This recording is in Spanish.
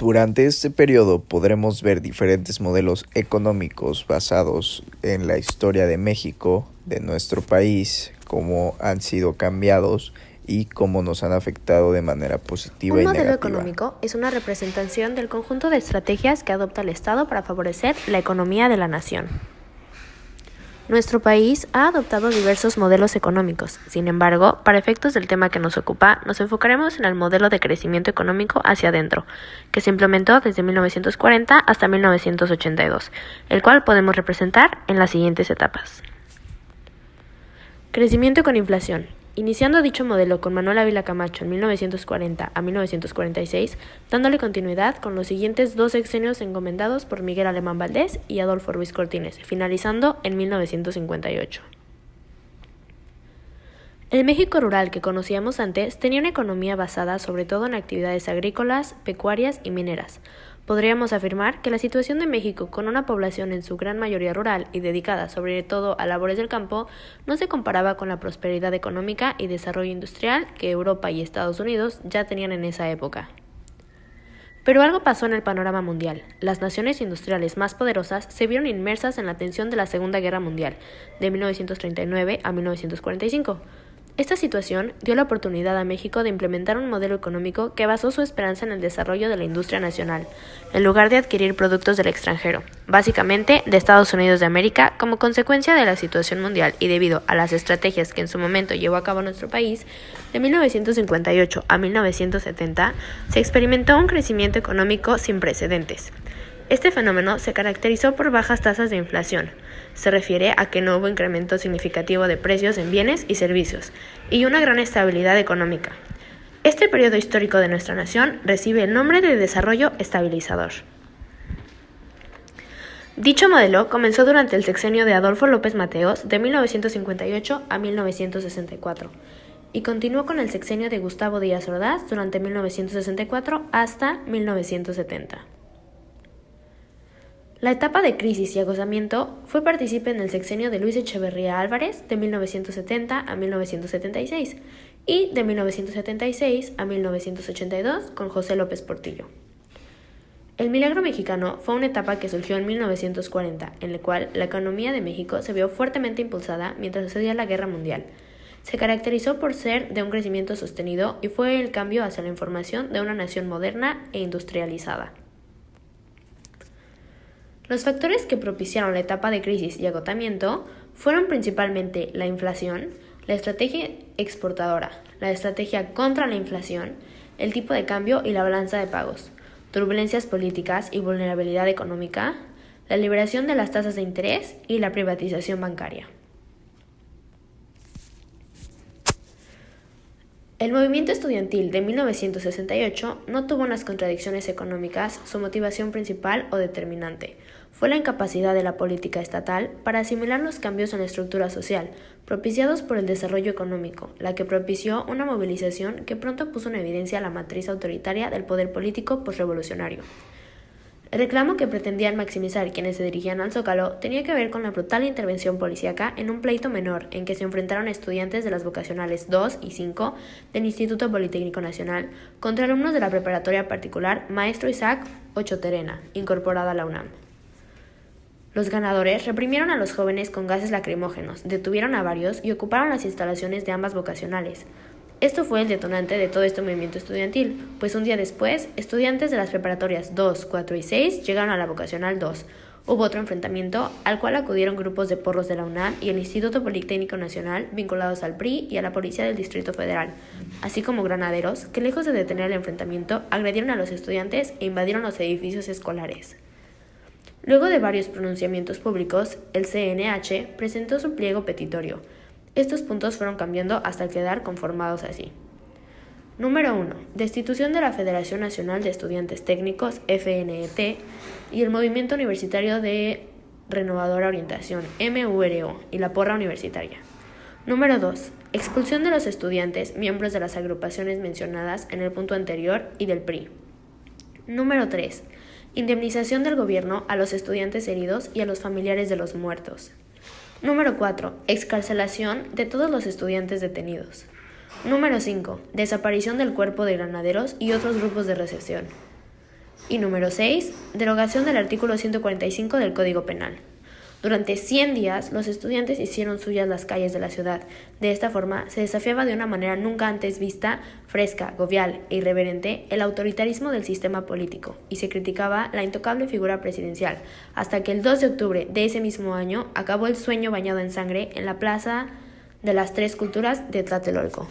Durante este periodo podremos ver diferentes modelos económicos basados en la historia de México, de nuestro país, cómo han sido cambiados y cómo nos han afectado de manera positiva Un y modelo negativa. económico es una representación del conjunto de estrategias que adopta el Estado para favorecer la economía de la nación. Nuestro país ha adoptado diversos modelos económicos. Sin embargo, para efectos del tema que nos ocupa, nos enfocaremos en el modelo de crecimiento económico hacia adentro, que se implementó desde 1940 hasta 1982, el cual podemos representar en las siguientes etapas. Crecimiento con inflación. Iniciando dicho modelo con Manuel Ávila Camacho en 1940 a 1946, dándole continuidad con los siguientes dos sexenios encomendados por Miguel Alemán Valdés y Adolfo Ruiz Cortines, finalizando en 1958. El México rural que conocíamos antes tenía una economía basada sobre todo en actividades agrícolas, pecuarias y mineras. Podríamos afirmar que la situación de México, con una población en su gran mayoría rural y dedicada sobre todo a labores del campo, no se comparaba con la prosperidad económica y desarrollo industrial que Europa y Estados Unidos ya tenían en esa época. Pero algo pasó en el panorama mundial. Las naciones industriales más poderosas se vieron inmersas en la tensión de la Segunda Guerra Mundial, de 1939 a 1945. Esta situación dio la oportunidad a México de implementar un modelo económico que basó su esperanza en el desarrollo de la industria nacional, en lugar de adquirir productos del extranjero, básicamente de Estados Unidos de América, como consecuencia de la situación mundial y debido a las estrategias que en su momento llevó a cabo nuestro país. De 1958 a 1970 se experimentó un crecimiento económico sin precedentes. Este fenómeno se caracterizó por bajas tasas de inflación. Se refiere a que no hubo incremento significativo de precios en bienes y servicios, y una gran estabilidad económica. Este periodo histórico de nuestra nación recibe el nombre de desarrollo estabilizador. Dicho modelo comenzó durante el sexenio de Adolfo López Mateos de 1958 a 1964 y continuó con el sexenio de Gustavo Díaz Ordaz durante 1964 hasta 1970. La etapa de crisis y agotamiento fue partícipe en el sexenio de Luis Echeverría Álvarez de 1970 a 1976 y de 1976 a 1982 con José López Portillo. El milagro mexicano fue una etapa que surgió en 1940, en la cual la economía de México se vio fuertemente impulsada mientras sucedía la Guerra Mundial. Se caracterizó por ser de un crecimiento sostenido y fue el cambio hacia la información de una nación moderna e industrializada. Los factores que propiciaron la etapa de crisis y agotamiento fueron principalmente la inflación, la estrategia exportadora, la estrategia contra la inflación, el tipo de cambio y la balanza de pagos, turbulencias políticas y vulnerabilidad económica, la liberación de las tasas de interés y la privatización bancaria. El movimiento estudiantil de 1968 no tuvo en las contradicciones económicas su motivación principal o determinante. Fue la incapacidad de la política estatal para asimilar los cambios en la estructura social, propiciados por el desarrollo económico, la que propició una movilización que pronto puso en evidencia la matriz autoritaria del poder político posrevolucionario. El reclamo que pretendían maximizar quienes se dirigían al Zócalo tenía que ver con la brutal intervención policíaca en un pleito menor en que se enfrentaron estudiantes de las vocacionales 2 y 5 del Instituto Politécnico Nacional contra alumnos de la preparatoria particular Maestro Isaac Ochoterena, incorporada a la UNAM. Los ganadores reprimieron a los jóvenes con gases lacrimógenos, detuvieron a varios y ocuparon las instalaciones de ambas vocacionales. Esto fue el detonante de todo este movimiento estudiantil, pues un día después, estudiantes de las preparatorias 2, 4 y 6 llegaron a la vocacional 2. Hubo otro enfrentamiento al cual acudieron grupos de porros de la UNAM y el Instituto Politécnico Nacional vinculados al PRI y a la Policía del Distrito Federal, así como granaderos que lejos de detener el enfrentamiento agredieron a los estudiantes e invadieron los edificios escolares. Luego de varios pronunciamientos públicos, el CNH presentó su pliego petitorio. Estos puntos fueron cambiando hasta quedar conformados así. Número 1. Destitución de la Federación Nacional de Estudiantes Técnicos, FNET, y el Movimiento Universitario de Renovadora Orientación, MURO, y la Porra Universitaria. Número 2. Expulsión de los estudiantes, miembros de las agrupaciones mencionadas en el punto anterior y del PRI. Número 3. Indemnización del gobierno a los estudiantes heridos y a los familiares de los muertos. Número 4. Excarcelación de todos los estudiantes detenidos. Número 5. Desaparición del cuerpo de granaderos y otros grupos de recepción. Y número 6. Derogación del artículo 145 del Código Penal. Durante 100 días, los estudiantes hicieron suyas las calles de la ciudad. De esta forma, se desafiaba de una manera nunca antes vista, fresca, jovial e irreverente, el autoritarismo del sistema político, y se criticaba la intocable figura presidencial, hasta que el 2 de octubre de ese mismo año acabó el sueño bañado en sangre en la Plaza de las Tres Culturas de Tlatelolco.